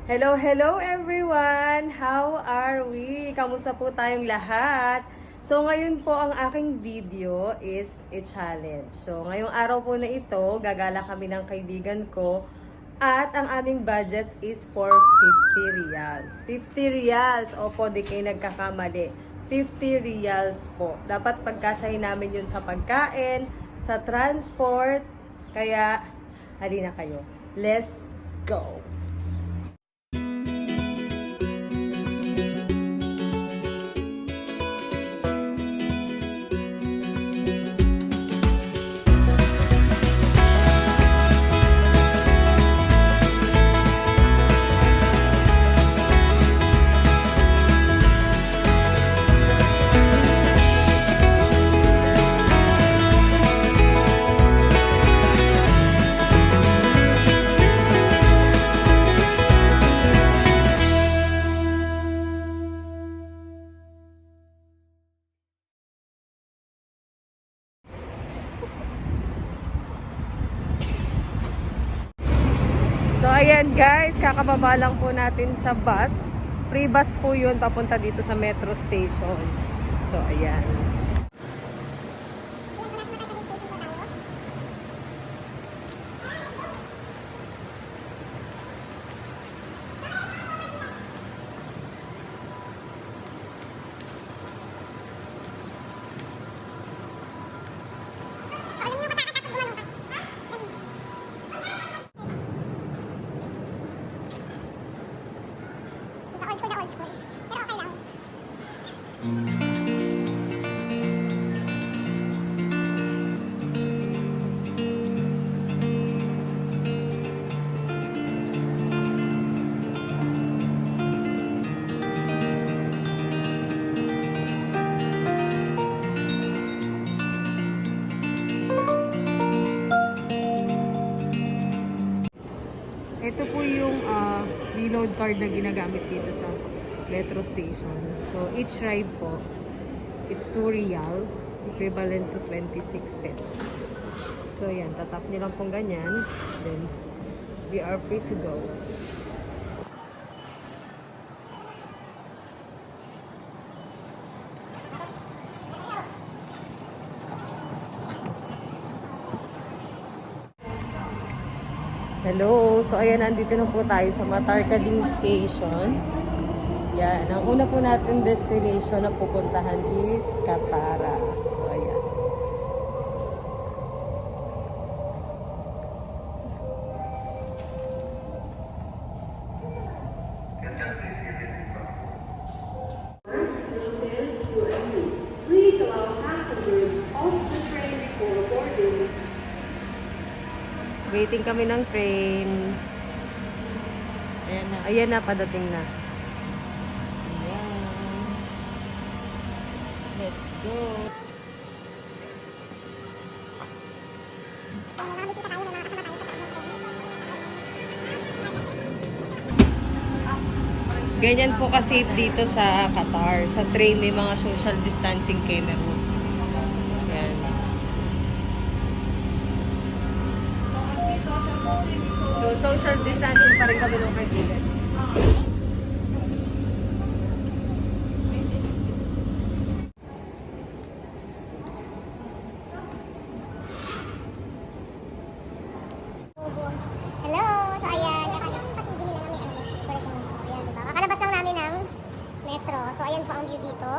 Hello, hello everyone! How are we? Kamusta po tayong lahat? So ngayon po ang aking video is a challenge. So ngayong araw po na ito, gagala kami ng kaibigan ko at ang aming budget is for 50 reals. 50 reals! Opo, di kayo nagkakamali. 50 reals po. Dapat pagkasahin namin yun sa pagkain, sa transport. Kaya, halina kayo. Let's go! So ayan guys, kakababa lang po natin sa bus. Free bus po yun papunta dito sa metro station. So ayan. Ito po yung reload card na ginagamit dito sa metro station. So each ride po, it's 2 real, equivalent to 26 pesos. So yan, tatap nyo lang pong ganyan. Then, we are free to go. Hello! So, ayan, nandito na po tayo sa Matarkading Station. Yan. Ang una po natin destination na pupuntahan is Katara. So, ayan. Please allow passengers off the train before boarding. Waiting kami ng train. Ayan na. Ayan na, padating na. Ayan. Let's go. Ganyan po ka-safe dito sa Qatar. Sa train may mga social distancing camera. Ayan. So, social distancing pa rin kami ng kaibigan. Hello! So ayan, yung patibin nila na may airness. Ayan, diba? Kakalabas lang namin ng metro. So ayan po ang view dito.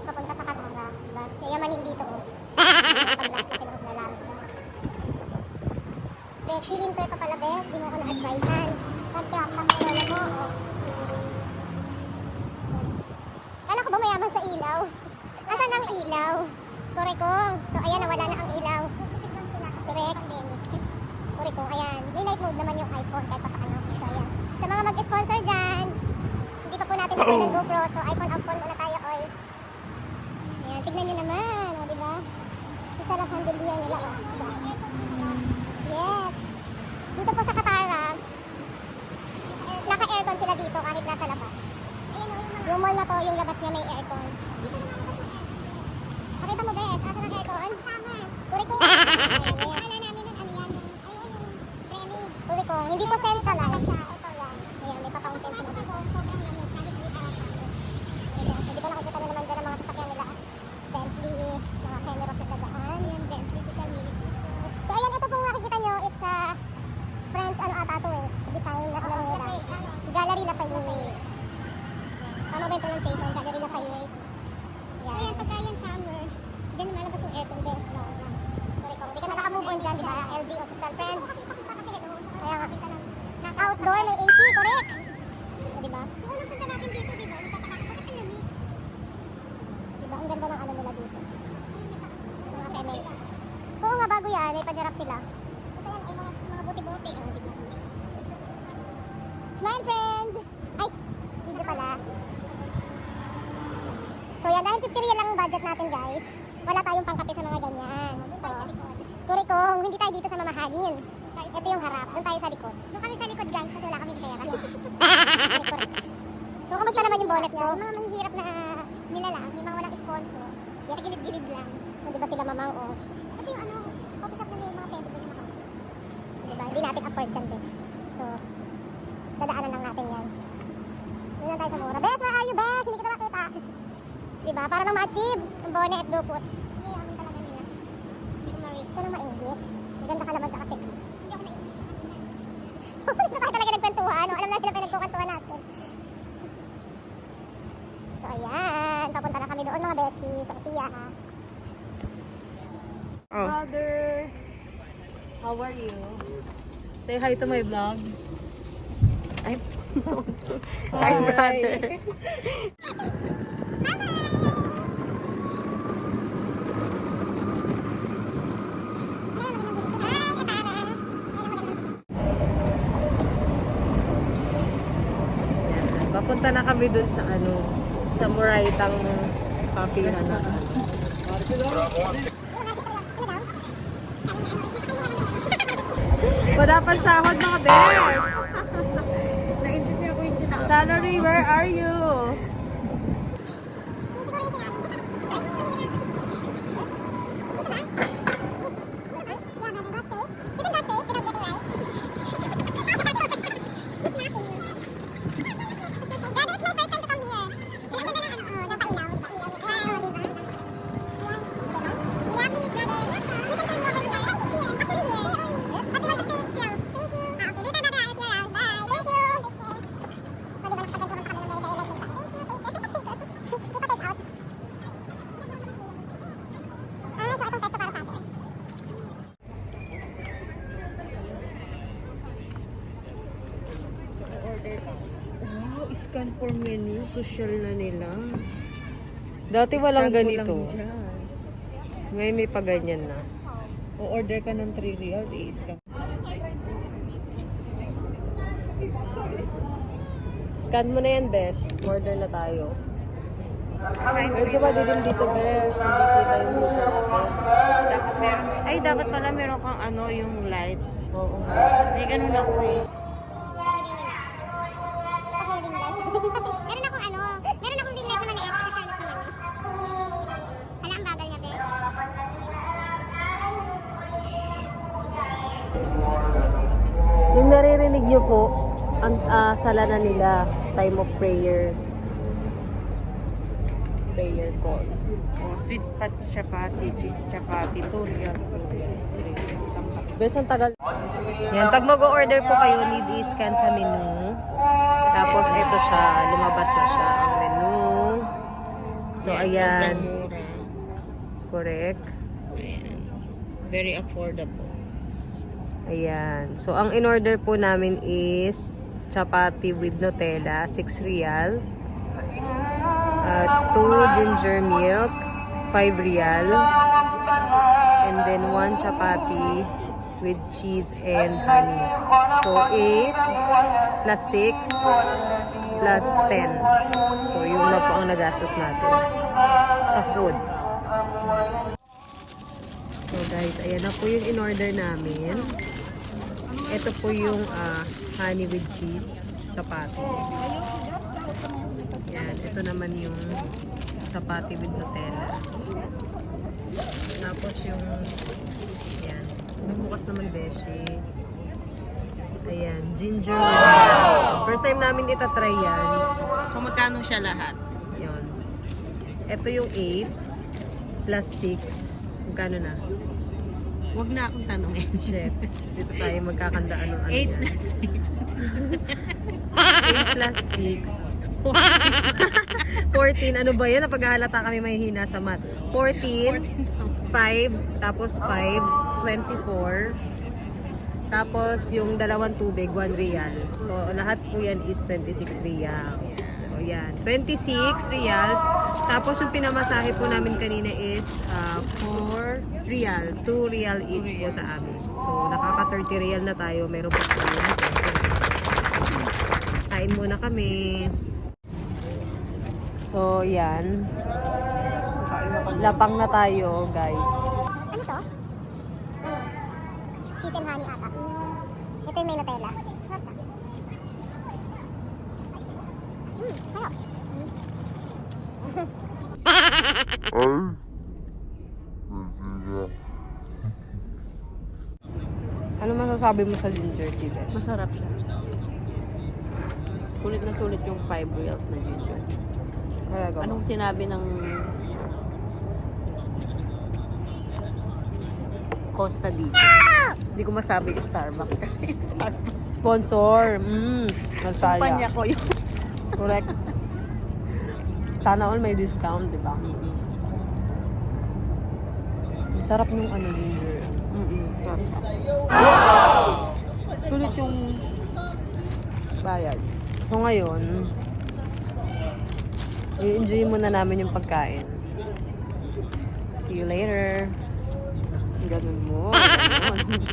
Papunta sa Katara. Diba? Kaya maning dito oh. Pag-glass kasi ng lalaro. Beshi, winter pa pala, Besh. Di mo ako na-advisean. Nag-crop top na lolo mo. Oh. Kala ko ba mayaman sa ilaw? Nasaan ang ilaw? Koreko. So ayan, nawala na ang ilaw. Nagtipid lang sila kasi pandemic. Koreko, ayan. May night mode naman yung iPhone kahit pa paano. So ayan. Sa mga mag-sponsor dyan, hindi pa po natin ito ng GoPro. So iPhone up-on muna tayo, oy. Ayan, tignan nyo naman. O, diba? So sa last handilier nila, o. Diba? Yes. Dito po sa Katara, naka-aircon sila dito kahit nasa labas. Yung mall na to, yung labas niya may aircon. Pakita mo, Bes. Asa ng aircon? Summer. Kuriko. Ayan, namin nun, ano yan? Ayun, Remy. Kuriko. Hindi po central. Ito yan. Ayan, may Yung unang punta natin dito, di ba? Nagtataka ko, bakit ang lamig? Diba? Ang ganda ng ano nila dito. Mga kemel. Oo nga, bago yan. May pajarap sila. Ito yan, ay mga bote-bote. Oh, diba? Smile, friend! Ay, video pala. So yan, dahil 50 real lang ang budget natin, guys. Wala tayong pangkape sa mga ganyan. So, Kurikong, hindi tayo dito sa mamahalin. Ito yung harap. Doon tayo sa likod. Doon kami sa likod, guys, kasi wala kaming pera. So, kamusta naman yung bonnet ko? Mga mahihirap na nila lang, yung mga walang sponsor. Yan, gilid-gilid lang. O, diba sila mamang, o. Kasi yung ano, coffee shop na may mga pwede ko na makapit. Diba? Hindi natin afford yan, guys. So, dadaanan lang natin yan. Doon lang tayo sa mura. Bes, where are you, Bes? Hindi kita makita. Diba? Para lang ma-achieve ang bonnet, lupus. Hindi, amin talaga nila. Hindi ko ma-reach. Ito lang mainggit. Maganda ka naman tsaka sexy. Hindi ako naiingit. Hindi na tayo talaga nagkwentuhan. Alam natin na pinagkukwentuhan natin. So, ayan. Papunta na kami doon, mga beshi. Sa Sia. Oh. Brother, how are you? Say hi to my vlog. Hi, brother. Papunta na kami dun sa ano, sa Muraitang kapihan na. Wala pang sahod mga besh! Naintindihan ko yung sinabi. Salary, where are you? Wow, scan for menu. Social na nila. Dati walang Scan mo ganito. lang dyan. Ngayon may paganyan na. O order ka ng 3 real, i-scan. Scan mo na yan, besh. Order na tayo. Medyo madilim dito, besh. Hindi kita yung dito natin. Dapat meron. Ay, dapat pala meron kang ano, yung light. Oo. May ganun ako eh. Meron akong ano, meron akong ring light naman eh, sa Charlotte naman. Hala, ang bagal niya, be. Yung naririnig nyo po, ang sala na nila, time of prayer. Prayer call. Oh, sweet pat chapati, cheese chapati, 2 real. Bes, ang tagal. Yan, pag mag-order po kayo, need i-scan sa menu. Tapos, ito siya. Lumabas na siya ang menu. So, ayan. Sobrang mura. Correct. Ayan. Very affordable. Ayan. So, ang in-order po namin is chapati with Nutella, 6 real. 2 ginger milk, 5 real. And then 1 chapati with cheese and honey. So, 8 plus 6 plus 10. So, yun na po ang nagastos natin sa food. So, guys, ayan na po yung in-order namin. Ito po yung honey with cheese chapati. Yan, ito naman yung chapati with Nutella. Tapos yung yan, bukas naman beshi. Ayan, ginger with milk. First time namin itatry yan. So, magkano siya lahat? Yun. Ito yung 8 plus 6. Magkano na? Huwag na akong tanongin. Shit. Dito tayo magkakandaan ng ano 8 yan. plus 8 plus 6. 14. Ano ba yan? Napaghahalata kami mahihina sa math. 14. 5. Tapos 5. 24. Tapos yung dalawang tubig, 1 real. So lahat po yan is 26 reals. So yan, 26 reals. Tapos yung pinamasahe po namin kanina is 4 real. 2 real each po sa amin. So nakaka 30 real na tayo. Meron po tayo. Kain muna kami. So yan. Lapang na tayo, guys. Ano to? Cheese and honey ata. Ito yung may Nutella. Sarap siya. Sarap. Ano masasabi mo sa ginger tea, Besh? Masarap siya. Sulit na sulit yung 5 reals na ginger. Talaga. Anong sinabi ng Costa dito? Hindi ko masabi Starbucks kasi Starbucks. Sponsor. Nagtaya. Kumpanya ko yun. Correct. Sana all may discount, di ba? Sarap yung ano, ginger. Sulit yung Bayad. So ngayon, i-enjoy muna namin yung pagkain. See you later. Ganun mo. Ganun.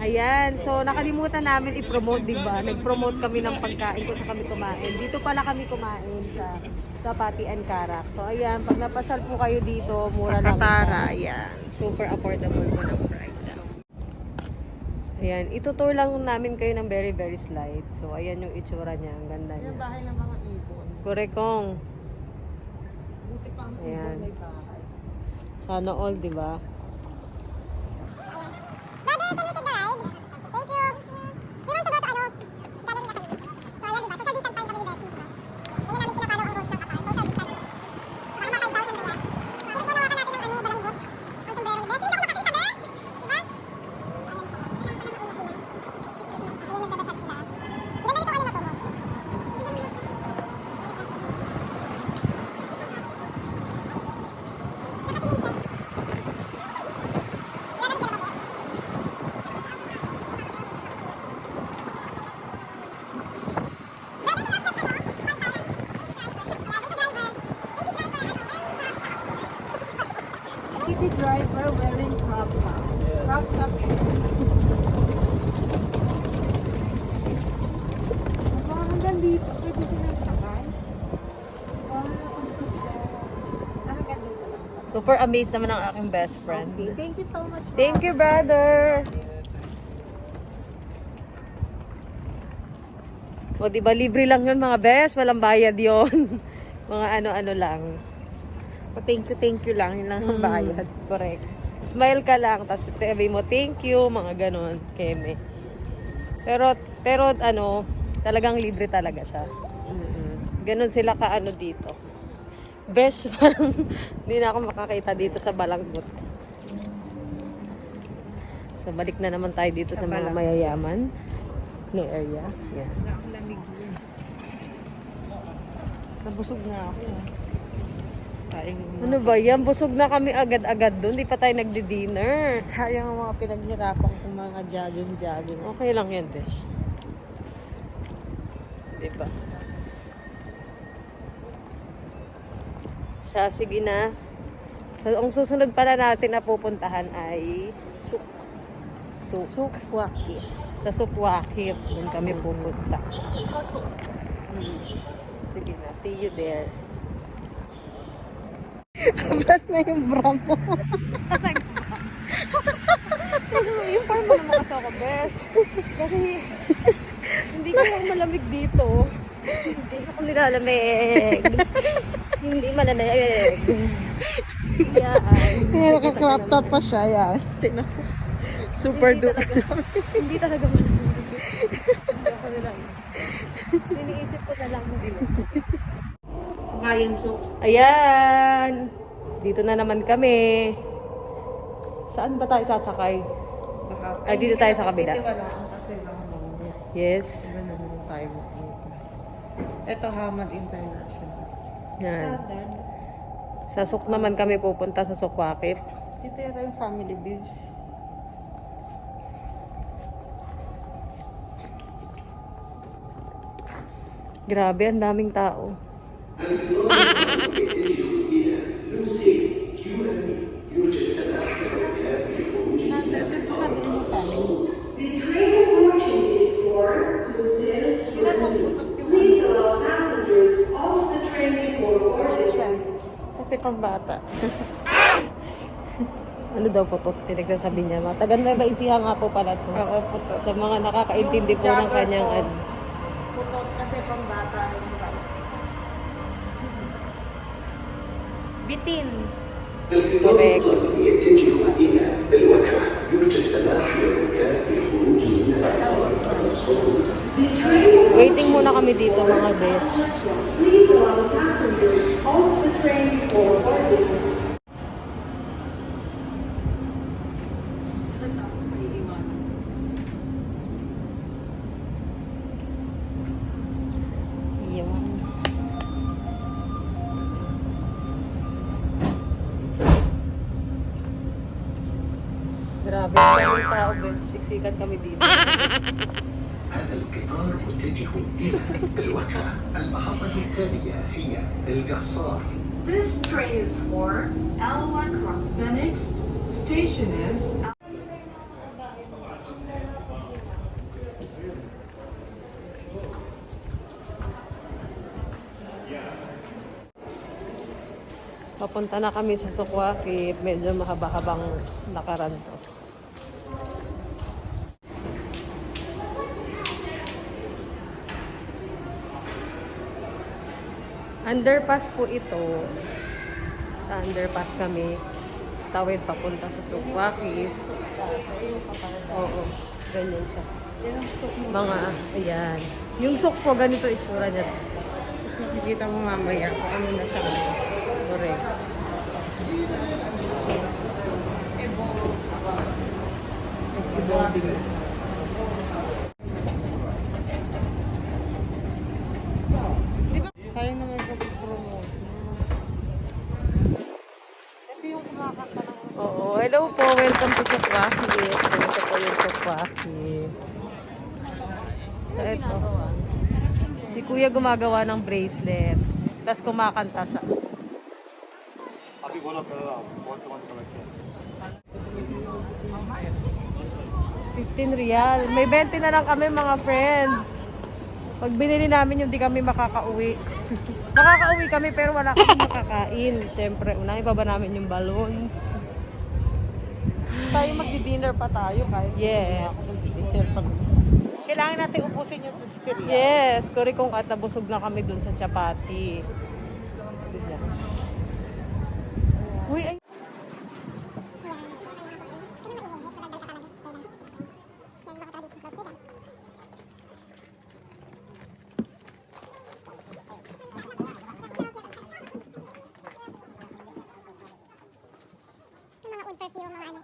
Ayan, so nakalimutan namin i-promote, di ba? Nag-promote kami ng pagkain kung saan kami kumain. Dito pala kami kumain sa Pati and Karak. So ayan, pag napasyal po kayo dito, mura lang Katara, siya. yan. Super affordable po ng price. Ayan, itutour lang namin kayo ng very very slight. So ayan yung itsura niya, ang ganda niya. Yung bahay ng mga ibon. Correct kong. Buti pa ang Ayan. ibon may bahay. Sana all, di ba? Brother, can we take the ride? Thank you. We want to go to ano? Gallery na kami. So ayan diba? Social distance pa rin kami ni Bessie, diba? Ganyan namin pinapalo ang rules ng Qatar. Social distance. Baka mga 5,000 real. So ang nawakan natin ng ano, balanggot. Ang sombrero ni Bessie. Hindi ako makakita, Bes! Diba? Ayan. Ayan, nagdadasal sila. Ganda nito ano na to, Mos. City driver wearing crop top. Crop top hanggang dito. Pwede sinasakay. Super amazed naman ang aking best friend. Thank you so much. Thank you, brother! O, di ba libre lang yun mga best? Walang bayad yon. Mga ano-ano lang. Thank you lang. Yun lang ang bayad. Correct. Smile ka lang, tapos sabi mo, thank you, mga ganon, keme. Pero ano, talagang libre talaga siya. Ganon sila ka ano dito. Besh, parang hindi na ako makakita dito sa Balanggot. So, balik na naman tayo dito sa mga mayayaman na area. Yeah. Ang lamig yun. Nabusog na ako. Sayang yung Ano ba yan? Busog na kami agad-agad doon. Di pa tayo nagdi-dinner. sayang ang mga pinaghirapan kong mga jogging. Okay lang yan, Besh. Diba? Siya, sige na. So, ang susunod pala natin na pupuntahan ay Suk. Wakif. Sa Sukwakif. Doon kami pupunta. Sige na. See you there. Abras na yung bra mo. Inform mo naman kasi ako, Besh. Kasi hindi ko lang malamig dito. Hindi ako nilalamig. Hindi malamig. Yan. Naka-crop top pa siya. Yan. Tignan mo. Super Hindi duper. Hindi talaga malamig. Hindi ako nilalamig. Iniisip ko na lang. Kayan soup. Ayan. Dito na naman kami. Saan ba tayo sasakay? Ay, dito tayo sa kabila. Titiwalaan kasi lang mo. Yes. Ano naman tayo makita. Ito, Hamad International. Yan. Sa Suk naman kami pupunta sa Sukwakif. Dito yata yung family beach. Grabe, ang daming tao. The train approaching is for Lucille Kennedy. Please allow passengers off the train before boarding. Kasi pambata. Ano daw po to? Pinagsasabi niya. Taga Nueva Ecija nga po pala to. Oo, putot. Sa mga nakakaintindi po ng kanyang ano. Putot kasi pambata yung size. Bitin. القطار القادم يتجه إلى الوكرة. يرجى السماح للركاب بالخروج من القطار على الصعود. The train Waiting muna kami dito mga bes. Please allow passengers off the train before boarding. Iyon. Grabe, daming tao bes. Siksikan kami dito. هذا القطار متجه إلى الوكرة. المحطة التالية هي القصار. This train is for Al Wakra. The next station is Papunta na kami sa Sukwaki. Medyo mahaba-habang lakaran to. Underpass po ito. Sa underpass kami. Tawid papunta sa Sukwaki. Oo. Ganyan siya. Mga, ayan. Yung suk po, ganito itsura niya. Nakikita mo mamaya kung ano na siya. Correct. Evolving. Sayang naman pag-promote. Ito yung kumakanta ng... Oo. Hello po. Welcome to Sukwaki. Ito po yung Sukwaki. So, ito. Si Kuya gumagawa ng bracelets. Tapos kumakanta siya. 15 real. May 20 na lang kami mga friends. Pag binili namin yung di kami makakauwi. Makakauwi kami pero wala kami makakain. Siyempre, unahin pa ba namin yung balloons? Tayo magdi-dinner pa tayo kahit Yes. kailangan natin ubusin yung 50 real. Yes. Kuri kung at nabusog na kami dun sa chapati. Uy, ay, Mga unfirst yung mga ano.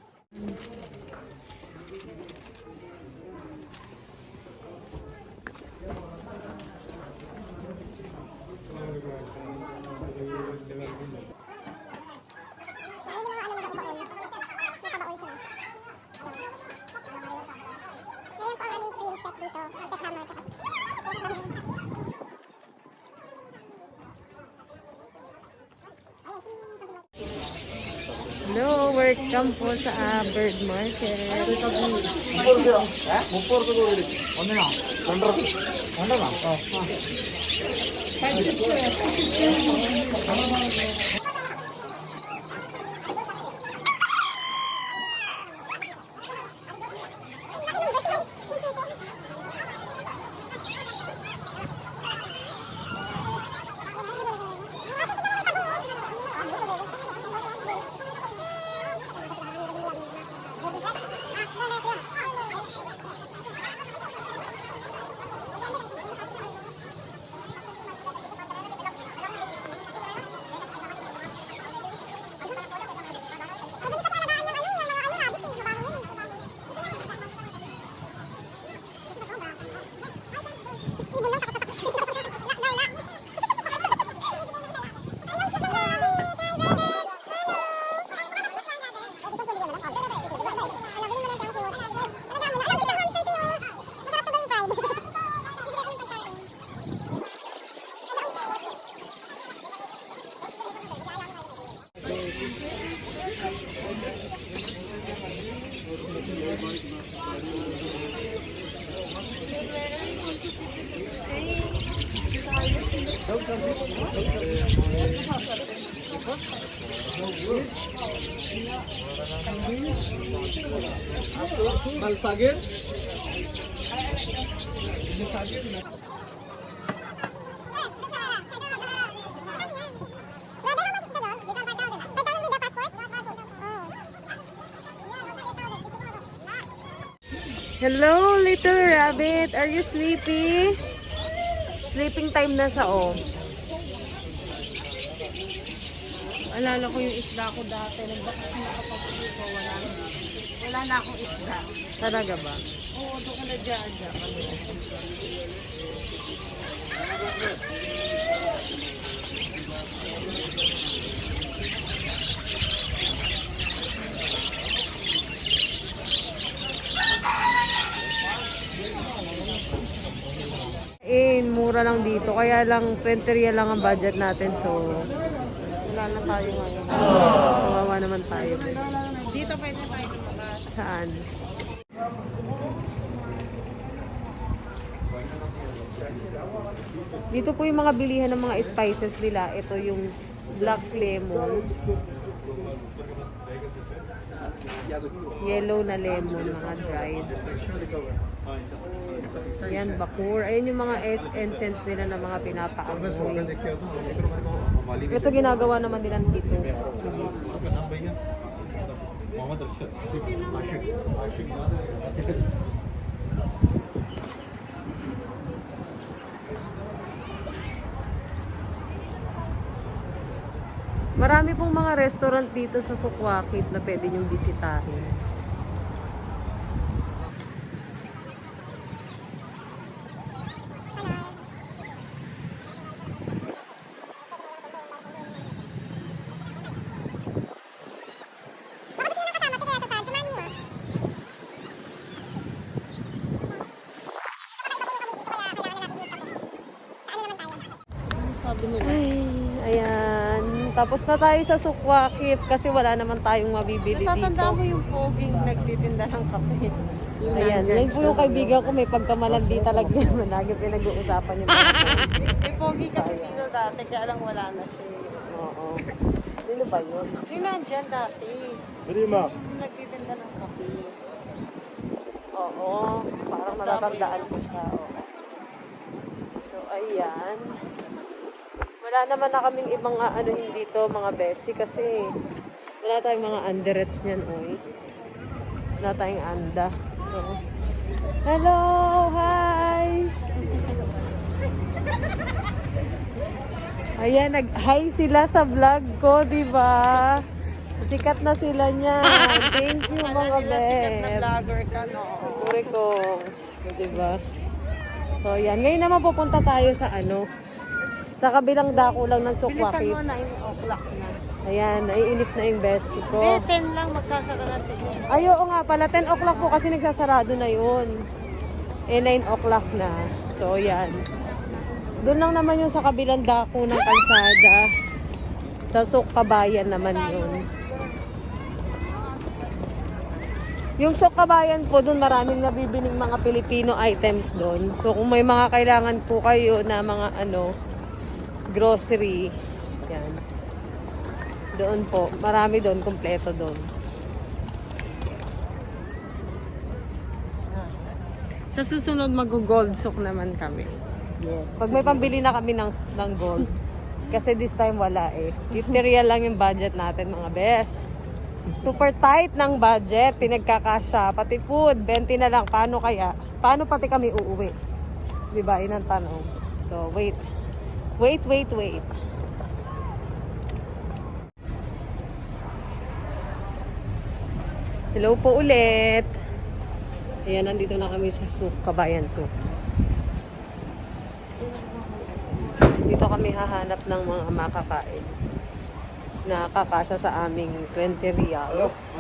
Ayun yung mga ano nakabaon. Nakabaon sila. Ngayon po ang aming cream set dito. Ang set hammer. Hello, welcome po sa bird market. Hello, little rabbit. Are you sleepy? Sleeping time na siya, oh. Alala ko yung isda ko dati. Nagbakasyon ako pa dito. Wala na akong isda. Talaga ba? Oo, doon ko na dyan. Mura lang dito. Kaya lang 20 real lang ang budget natin. So, wala na tayo ngayon. Kawawa naman tayo. Dito pwede tayo lumabas. Saan? Dito po yung mga bilihan ng mga spices nila. Ito yung black lemon. Yellow na lemon, mga dried. Yan, bakur. Ayun yung mga essence nila na mga pinapaamoy. Ito ginagawa naman nila dito. Hibiscus. Marami pong mga restaurant dito sa Sukwakit na pwede nyong bisitahin. Ay, ayan. Tapos na tayo sa Sukwakit kasi wala naman tayong mabibili Natatanda mo dito. yung poging nagtitinda ng kape. Ayan, yan po yung kaibigan ko. May pagkamalandi talaga yan. Lagi pinag-uusapan yung May pogi kasi dito dati, kaya lang wala na siya. Oo. Sino ba yun? Yung nandyan dati. Yung nagtitinda ng kape. Oo. Parang natatandaan ko siya. Oo. So, ayan. Wala naman na kaming ibang anuhin dito, mga besi, kasi wala tayong mga underets niyan, oy. Wala tayong anda. So, hello! Hi! Ayan, nag-hi sila sa vlog ko, di ba? Sikat na sila niyan. Thank you, mga Sikat na bes. vlogger ka, no? Puri ko. Di ba? So, yan. Ngayon naman pupunta tayo sa sa kabilang dako lang ng Bilisan Sukwakit. mo, 9 o'clock na. Ayan, naiinip na yung besti ko. Hindi, 10 lang magsasara na siguro. Ay, oo nga pala, 10 o'clock po kasi nagsasarado na yun. 9 o'clock na. So, yan. Doon lang naman yung sa kabilang dako ng kalsada. Sa Sukkabayan naman yun. Yung Sukkabayan po, doon maraming nabibiling mga Filipino items doon. So, kung may mga kailangan po kayo na mga grocery, yan. Doon po, marami doon, kompleto doon. Sa susunod, mag-gold sock naman kami. Yes. Pag may pambili na kami ng gold. Kasi this time wala eh. 50 real lang yung budget natin, mga best. Super tight ng budget. Pinagkakasya. Pati food, 20 na lang. Paano kaya? Paano pati kami uuwi? Diba? Yun ang tanong. So, wait. Wait. Hello po ulit. Ayan, nandito na kami sa Kabayan Souk. Dito kami hahanap ng mga makakain na kakasya sa aming 20 reals.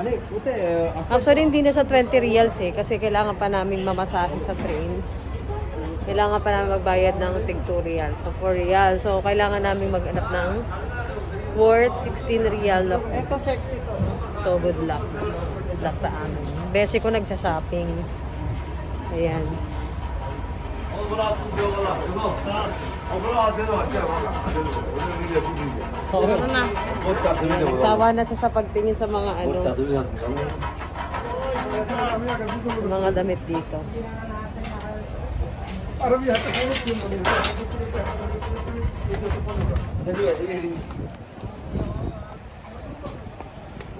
Actually, hindi na sa 20 reals eh, kasi kailangan pa namin mamasahe sa train. Kailangan pa namin magbayad ng tig 2 reals. So, 4 reals. So, kailangan namin maghanap ng worth 16 real na food. Ito sexy to. So, good luck. Good luck sa amin. Beshi ko nagsha-shopping. Ayan. Ano na? Sawa na siya sa pagtingin sa mga ano, mga damit dito.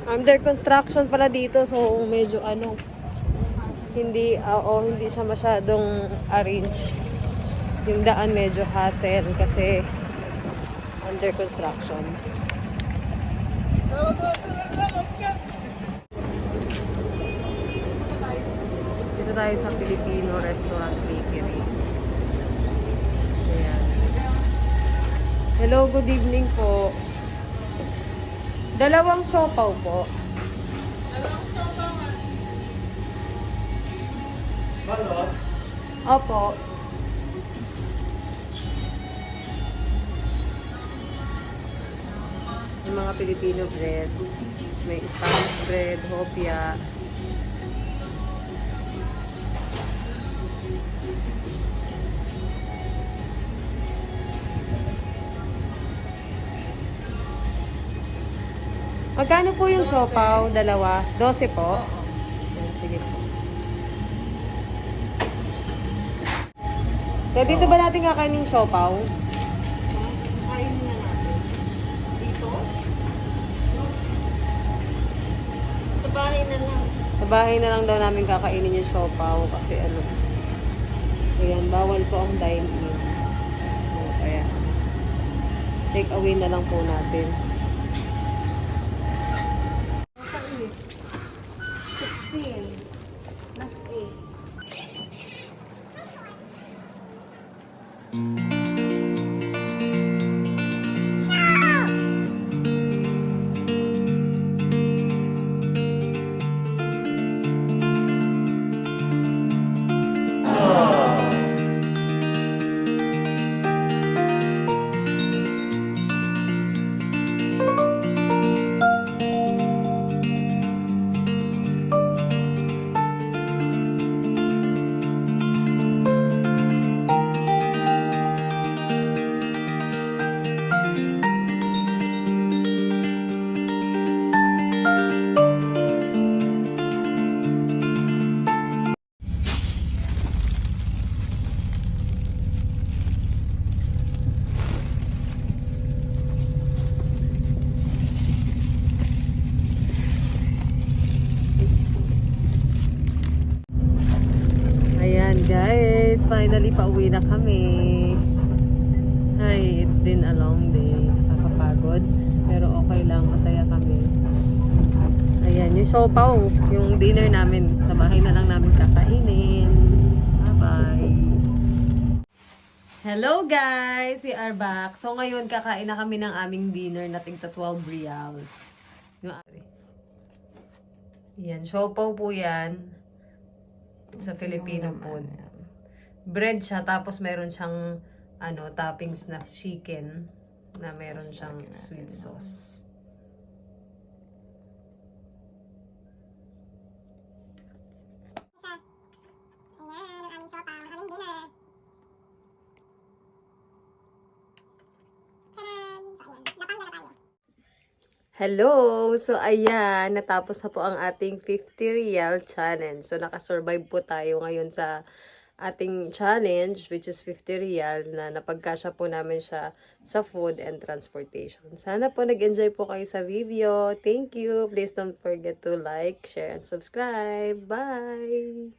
Under construction pala dito, so medyo ano, hindi siya masyadong arrange. Yung daan medyo hassle kasi under construction. Dito tayo sa Filipino Restaurant Bakery. Ayan. Hello, good evening po. Dalawang siopaw po. Opo. Yung mga Filipino bread. May Spanish bread, hopia. Magkano po yung siopaw? Dalawa? 12 po? Ayan, sige po. So, dito ba natin kakainin yung siopaw? Kainin na natin. Dito? Sa bahay na lang. Sa bahay na lang daw namin kakainin yung siopaw kasi ano. Ayan, bawal po ang dine-in. So, kaya take away na lang po natin. Guys, finally pauwi na kami. Ay, it's been a long day. Nakakapagod. Pero okay lang, masaya kami. Ayan, yung siopaw, yung dinner namin. Sa bahay na lang namin kakainin. Bye-bye. Hello guys! We are back. So ngayon, kakain na kami ng aming dinner na tigta 12 reals. Yung Ayan, siopaw po yan. Sa Filipino food. Bread siya, tapos meron siyang toppings na chicken na meron siyang sweet sauce. Ayan, ang aming sopa, ang aming dinner. Tcharam! So, ayan, napangga na tayo. Hello! So, ayan, natapos na po ang ating 50 real challenge. So, nakasurvive po tayo ngayon sa ating challenge, which is 50 real, na napagkasya po namin siya sa food and transportation. Sana po nag-enjoy po kayo sa video. Thank you! Please don't forget to like, share, and subscribe. Bye!